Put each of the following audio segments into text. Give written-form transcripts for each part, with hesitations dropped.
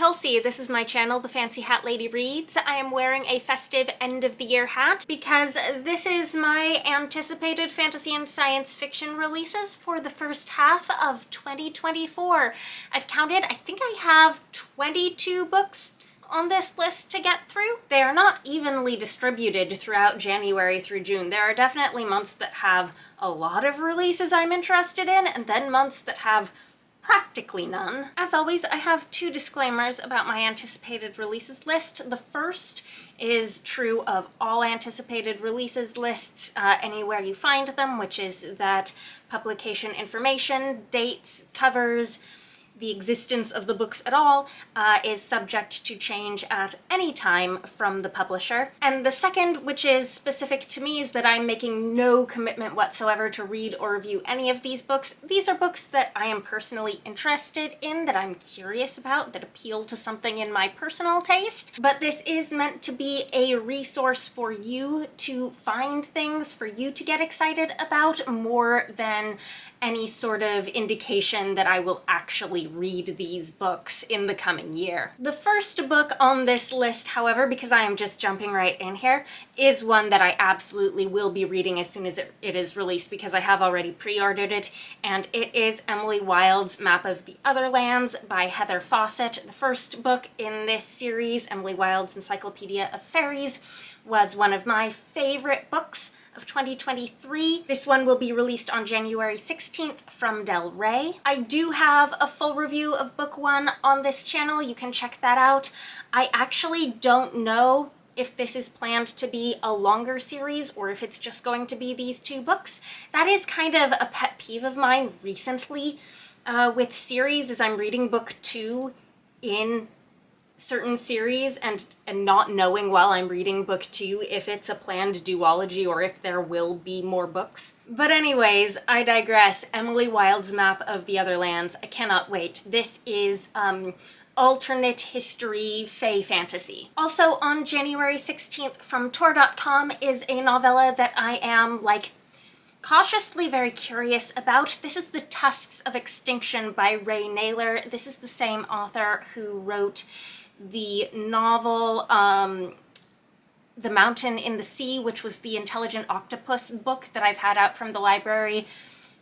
Kelsey. This is my channel, The Fancy Hat Lady Reads. I am wearing a festive end-of-the-year hat because this is my anticipated fantasy and science fiction releases for the first half of 2024. I've counted, I think I have 22 books on this list to get through. They are not evenly distributed throughout January through June. There are definitely months that have a lot of releases I'm interested in, and then months that have practically none. As always, I have two disclaimers about my anticipated releases list. The first is true of all anticipated releases lists anywhere you find them, which is that publication information, dates, covers, the existence of the books at all is subject to change at any time from the publisher. And the second, which is specific to me, is that I'm making no commitment whatsoever to read or review any of these books. These are books that I am personally interested in, that I'm curious about, that appeal to something in my personal taste. But this is meant to be a resource for you to find things, for you to get excited about, more than any sort of indication that I will actually read these books in the coming year. The first book on this list, however, because I am just jumping right in here, is one that I absolutely will be reading as soon as it is released, because I have already pre-ordered it, and it is Emily Wilde's Map of the Otherlands by Heather Fawcett. The first book in this series, Emily Wilde's Encyclopedia of Fairies, was one of my favorite books of 2023. This one will be released on January 16th from Del Rey. I do have a full review of book one on this channel. You can check that out. I actually don't know if this is planned to be a longer series or if it's just going to be these two books. That is kind of a pet peeve of mine recently with series, is I'm reading book two in certain series and not knowing while I'm reading book two if it's a planned duology or if there will be more books. But anyways, I digress. Emily Wilde's Map of the Otherlands. I cannot wait. This is alternate history fae fantasy. Also on January 16th from Tor.com is a novella that I am cautiously very curious about. This is The Tusks of Extinction by Nayler. This is the same author who wrote the novel The Mountain in the Sea, which was the Intelligent Octopus book that I've had out from the library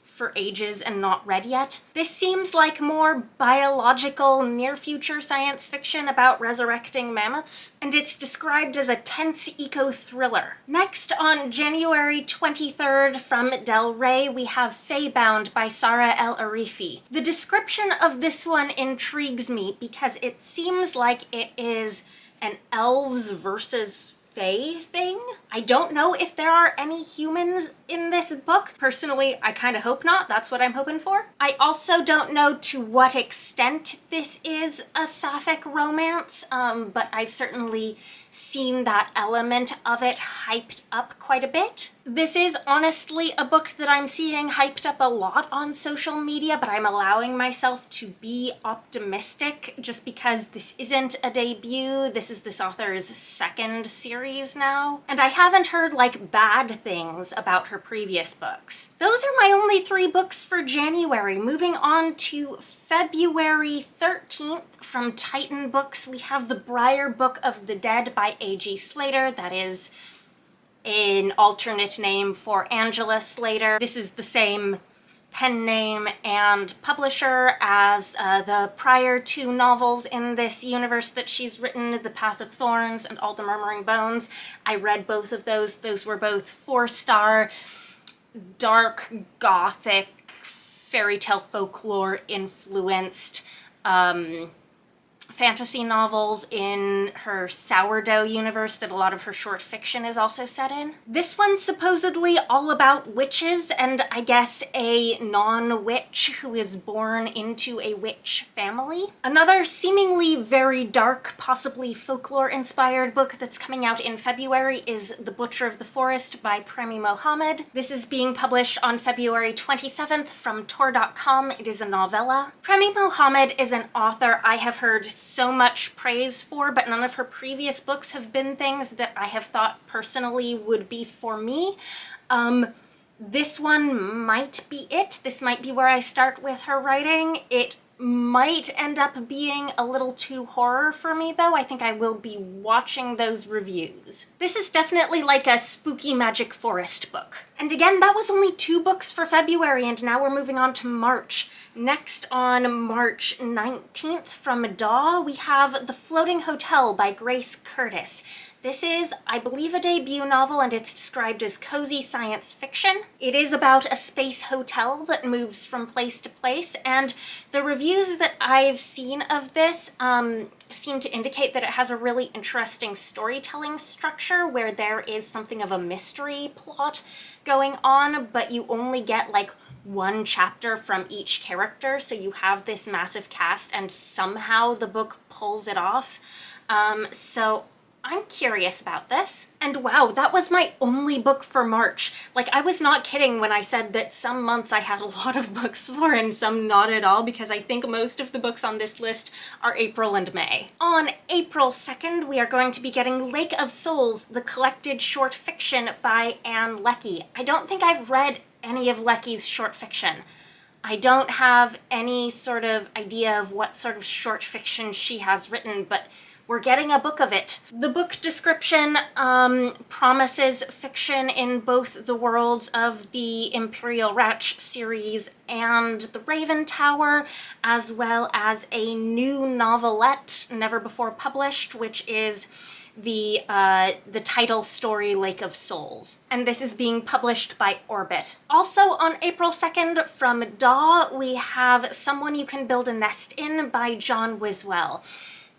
for ages and not read yet. This seems like more biological, near-future science fiction about resurrecting mammoths, and it's described as a tense eco-thriller. Next, on January 23rd from Del Rey, we have Faebound by Saara El-Arifi. The description of this one intrigues me because it seems like it is an elves versus fae thing. I don't know if there are any humans in this book. Personally, I kind of hope not. That's what I'm hoping for. I also don't know to what extent this is a sapphic romance, but I've certainly seen that element of it hyped up quite a bit. This is honestly a book that I'm seeing hyped up a lot on social media, but I'm allowing myself to be optimistic just because this isn't a debut. This is this author's second series now, and I haven't heard bad things about her previous books. Those are my only three books for January. Moving on to February 13th from Titan Books, we have the Briar Book of the Dead by A.G. Slater. That is an alternate name for Angela Slater. This is the same pen name and publisher as the prior two novels in this universe that she's written, The Path of Thorns and All the Murmuring Bones. I read both of those. Those were both 4-star, dark, gothic, fairy tale folklore influenced fantasy novels in her sourdough universe that a lot of her short fiction is also set in. This one's supposedly all about witches and I guess a non-witch who is born into a witch family. Another seemingly very dark, possibly folklore-inspired book that's coming out in February is The Butcher of the Forest by Premee Mohammed. This is being published on February 27th from Tor.com. It is a novella. Premee Mohammed is an author I have heard so much praise for, but none of her previous books have been things that I have thought personally would be for me. This one might be it. This might be where I start with her writing. It might end up being a little too horror for me, though. I think I will be watching those reviews. This is definitely like a spooky Magic Forest book. And again, that was only 2 books for February, and now we're moving on to March. Next, on March 19th from Daw, we have The Floating Hotel by Grace Curtis. This is, I believe, a debut novel, and it's described as cozy science fiction. It is about a space hotel that moves from place to place, and the reviews that I've seen of this seem to indicate that it has a really interesting storytelling structure where there is something of a mystery plot going on, but you only get like 1 chapter from each character, so you have this massive cast, and somehow the book pulls it off. So I'm curious about this. And wow, that was my only book for March. Like, I was not kidding when I said that some months I had a lot of books for and some not at all, because I think most of the books on this list are April and May. On April 2nd, we are going to be getting Lake of Souls, the collected short fiction by Leckie. I don't think I've read any of Leckie's short fiction. I don't have any sort of idea of what sort of short fiction she has written, but we're getting a book of it. The book description promises fiction in both the worlds of the Imperial Wretch series and the Raven Tower, as well as a new novelette never before published, which is the title story Lake of Souls. And this is being published by Orbit. Also on April 2nd from Daw, we have Someone You Can Build a Nest In by John Wiswell.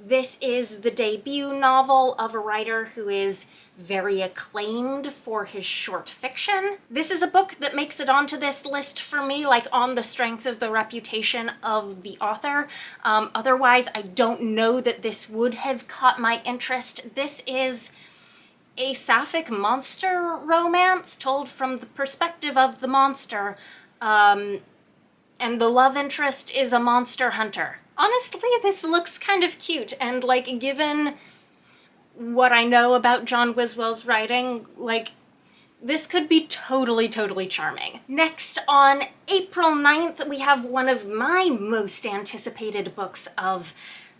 This is the debut novel of a writer who is very acclaimed for his short fiction. This is a book that makes it onto this list for me, like on the strength of the reputation of the author. Otherwise, I don't know that this would have caught my interest. This is a sapphic monster romance told from the perspective of the monster, and the love interest is a monster hunter. Honestly, this looks kind of cute, and like, given what I know about John Wiswell's writing, like, this could be totally charming. Next, on April 9th, we have one of my most anticipated books of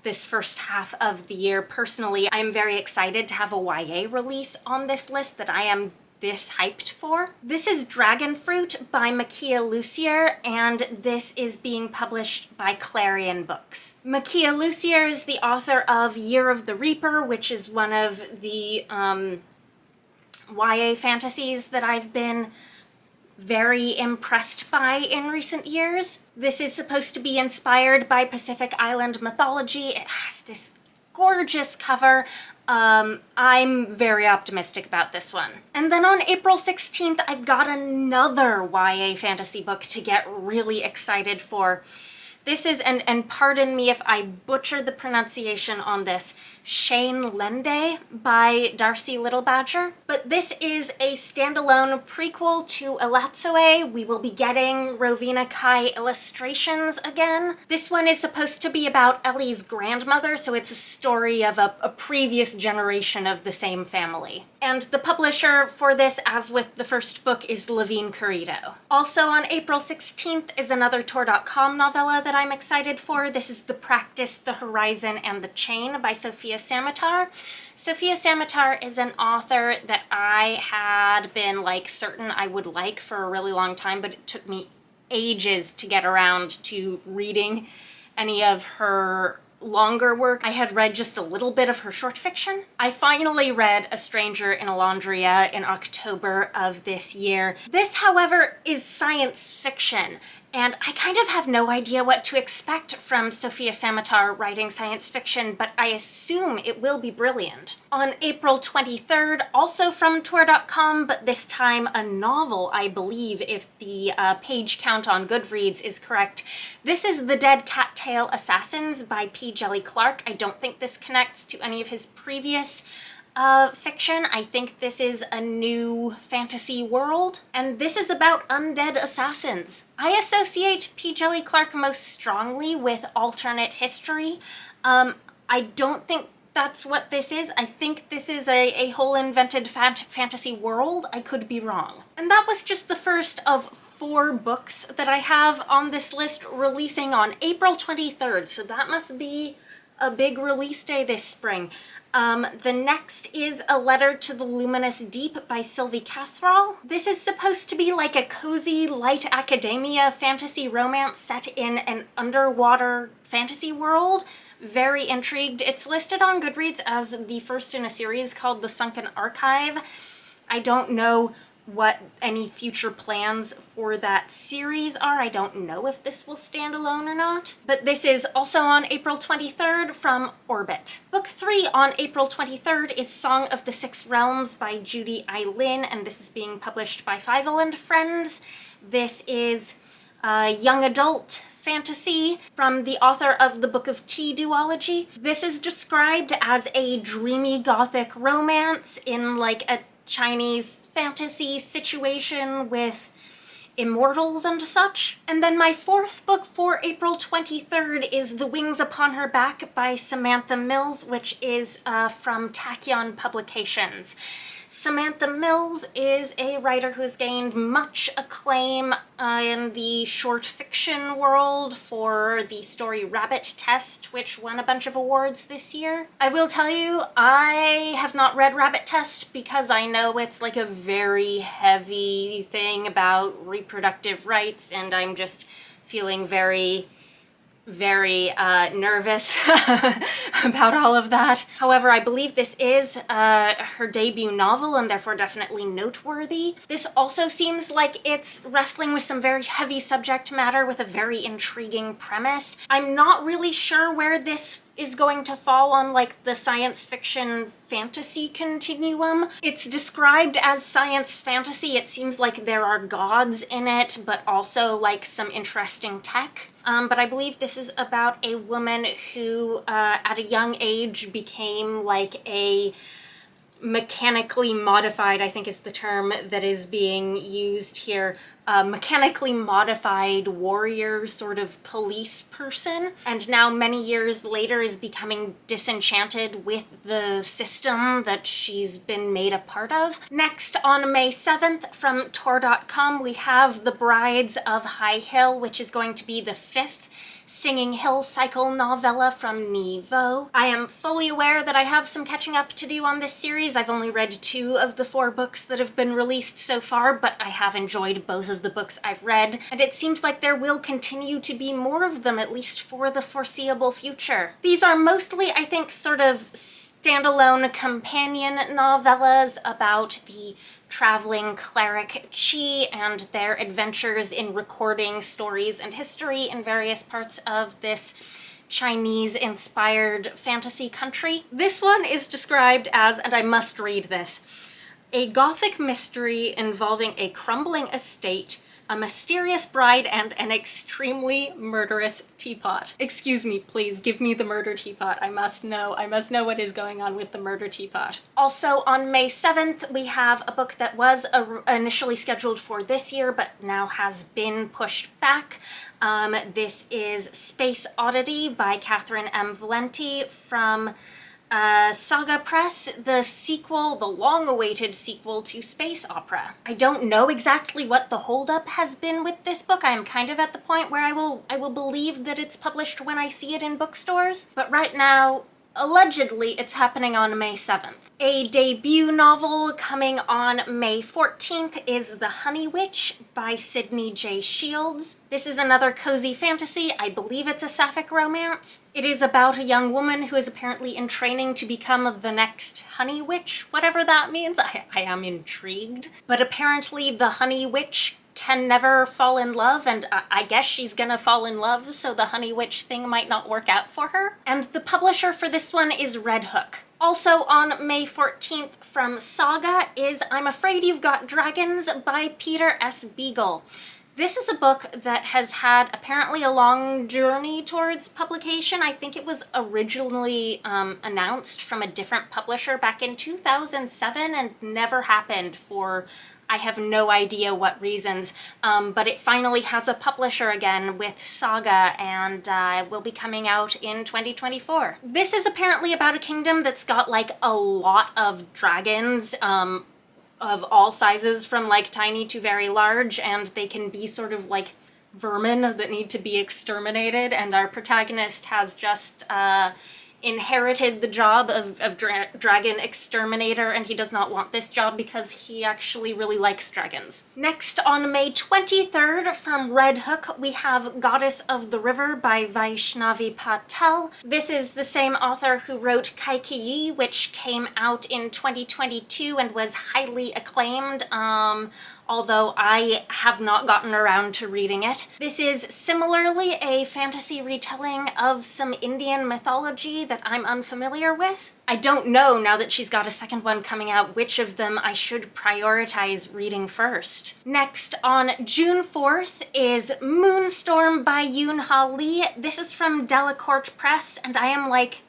this first half of the year. Personally, I'm very excited to have a YA release on this list that I am this hyped for. This is Dragonfruit by Makiia Lucier, and this is being published by Clarion Books. Makiia Lucier is the author of Year of the Reaper, which is one of the YA fantasies that I've been very impressed by in recent years. This is supposed to be inspired by Pacific Island mythology. It has this gorgeous cover. I'm very optimistic about this one. And then on April 16th, I've got another YA fantasy book to get really excited for. This is, and pardon me if I butcher the pronunciation on this, Sheine Lende by Darcie Littlebadger. But this is a standalone prequel to Elatsue. We will be getting Rowena Kai illustrations again. This one is supposed to be about Ellie's grandmother, so it's a story of a previous generation of the same family. And the publisher for this, as with the first book, is Levine Corrido. Also on April 16th is another Tor.com novella that I'm excited for. This is The Practice, the Horizon, and the Chain by Sofia Samatar. Sofia Samatar is an author that I had been like certain I would like for a really long time, but it took me ages to get around to reading any of her longer work. I had read just a little bit of her short fiction. I finally read A Stranger in Alondria in October of this year. This, however, is science fiction, and I kind of have no idea what to expect from Sofia Samatar writing science fiction, but I assume it will be brilliant. On April 23rd, also from Tor.com, but this time a novel, I believe, if the page count on Goodreads is correct. This is The Dead Cattail Assassins by P. Djèlí Clark. I don't think this connects to any of his previous fiction. I think this is a new fantasy world, and this is about undead assassins. I associate P. Djèlí Clark most strongly with alternate history. I don't think that's what this is. I think this is a whole invented fantasy world. I could be wrong. And that was just the first of 4 books that I have on this list releasing on April 23rd, so that must be a big release day this spring. The next is A Letter to the Luminous Deep by Sylvie Cathrall. This is supposed to be like a cozy, light academia fantasy romance set in an underwater fantasy world. Very intrigued. It's listed on Goodreads as the first in a series called The Sunken Archive. I don't know what any future plans for that series are. I don't know if this will stand alone or not. But this is also on April 23rd from Orbit. Book 3 on April 23rd is Song of the Six Realms by Judy Eileen, and this is being published by Fievel and Friends. This is a young adult fantasy from the author of the Book of Tea duology. This is described as a dreamy gothic romance in like a Chinese fantasy situation with immortals and such. And then my 4th book for April 23rd is The Wings Upon Her Back by Samantha Mills, which is from Tachyon Publications. Samantha Mills is a writer who's gained much acclaim in the short fiction world for the story Rabbit Test, which won a bunch of awards this year. I will tell you, I have not read Rabbit Test because I know it's like a very heavy thing about reproductive rights, and I'm just feeling very nervous about all of that. However, I believe this is her debut novel and therefore definitely noteworthy. This also seems like it's wrestling with some very heavy subject matter with a very intriguing premise. I'm not really sure where this is going to fall on like the science fiction fantasy continuum. It's described as science fantasy. It seems like there are gods in it, but also like some interesting tech. But I believe this is about a woman who at a young age became like a mechanically modified, I think is the term that is being used here, mechanically modified warrior sort of police person, and now many years later is becoming disenchanted with the system that she's been made a part of. Next, on May 7th from Tor.com, we have The Brides of High Hill, which is going to be the 5th Singing Hill cycle novella from Nghi. I am fully aware that I have some catching up to do on this series. I've only read 2 of the 4 books that have been released so far, but I have enjoyed both of the books I've read, and it seems like there will continue to be more of them, at least for the foreseeable future. These are mostly, I think, sort of standalone companion novellas about the traveling cleric Chi and their adventures in recording stories and history in various parts of this Chinese-inspired fantasy country. This one is described as, and I must read this, a gothic mystery involving a crumbling estate, a mysterious bride, and an extremely murderous teapot. Excuse me, please, give me the murder teapot. I must know what is going on with the murder teapot. Also on May 7th, we have a book that was initially scheduled for this year, but now has been pushed back. This is Space Oddity by Catherine M. Valenti from Saga Press, the sequel, the long-awaited sequel to Space Opera. I don't know exactly what the holdup has been with this book. I am kind of at the point where I will believe that it's published when I see it in bookstores, but right now, allegedly, it's happening on May 7th. A debut novel coming on May 14th is The Honey Witch by Sydney J. Shields. This is another cozy fantasy. I believe it's a sapphic romance. It is about a young woman who is apparently in training to become the next Honey Witch, whatever that means. I am intrigued. But apparently the Honey Witch can never fall in love, and I guess she's gonna fall in love, so the Honey Witch thing might not work out for her. And the publisher for this one is Red Hook. Also on May 14th from Saga is I'm Afraid You've Got Dragons by Peter S. Beagle. This is a book that has had apparently a long journey towards publication. I think it was originally announced from a different publisher back in 2007 and never happened for I have no idea what reasons, but it finally has a publisher again with Saga, and will be coming out in 2024. This is apparently about a kingdom that's got like a lot of dragons, of all sizes, from like tiny to very large, and they can be sort of like vermin that need to be exterminated, and our protagonist has just inherited the job of dragon exterminator, and he does not want this job because he actually really likes dragons. Next, on May 23rd, from Red Hook, we have Goddess of the River by Vaishnavi Patel. This is the same author who wrote Kaikii, which came out in 2022 and was highly acclaimed, although I have not gotten around to reading it. This is similarly a fantasy retelling of some Indian mythology that I'm unfamiliar with. I don't know, now that she's got a second one coming out, which of them I should prioritize reading first. Next, on June 4th, is Moonstorm by Yoon-Ha Lee. This is from Delacorte Press, and I am like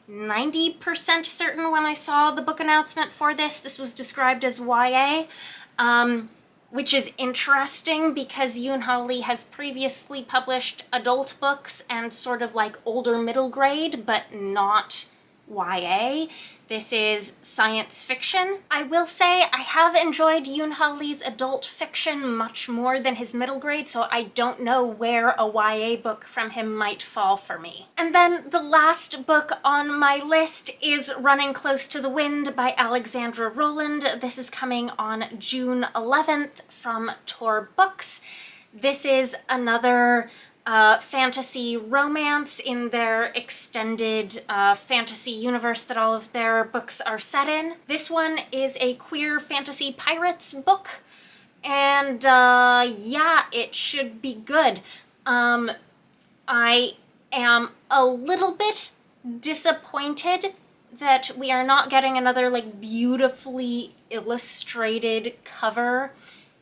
90% certain when I saw the book announcement for this, this was described as YA. Which is interesting because Yoon-Ha Lee has previously published adult books and sort of like older middle grade, but not YA. This is science fiction. I will say I have enjoyed Yoon-Ha Lee's adult fiction much more than his middle grade, so I don't know where a YA book from him might fall for me. And then the last book on my list is Running Close to the Wind by Alexandra Rowland. This is coming on June 11th from Tor Books. This is another fantasy romance in their extended fantasy universe that all of their books are set in. This one is a queer fantasy pirates book, and yeah, it should be good. I am a little bit disappointed that we are not getting another like beautifully illustrated cover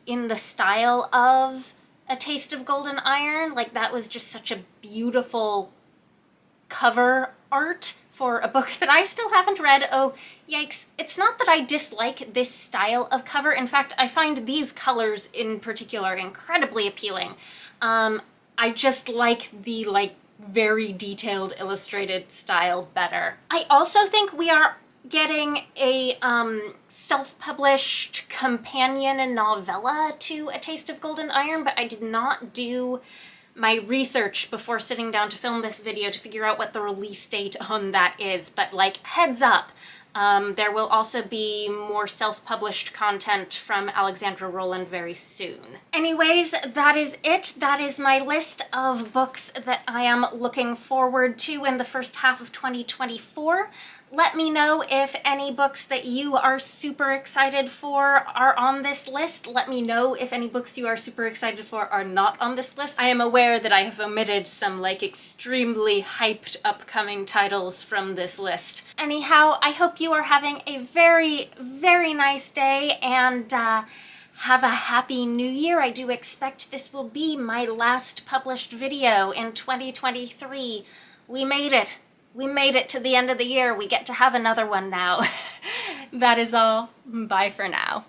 in the style of A Taste of Golden Iron. Like, that was just such a beautiful cover art for a book that I still haven't read. Oh, yikes. It's not that I dislike this style of cover. In fact, I find these colors in particular incredibly appealing. I just like the, like, very detailed illustrated style better. I also think we are getting a self-published companion and novella to A Taste of Golden Iron, but I did not do my research before sitting down to film this video to figure out what the release date on that is. But like, heads up, there will also be more self-published content from Alexandra Rowland very soon. Anyways, that is it. That is my list of books that I am looking forward to in the first half of 2024. Let me know if any books that you are super excited for are on this list. Let me know if any books you are super excited for are not on this list. I am aware that I have omitted some like extremely hyped upcoming titles from this list. Anyhow, I hope you are having a very, very nice day, and have a happy new year. I do expect this will be my last published video in 2023. We made it. We made it to the end of the year. We get to have another one now. That is all. Bye for now.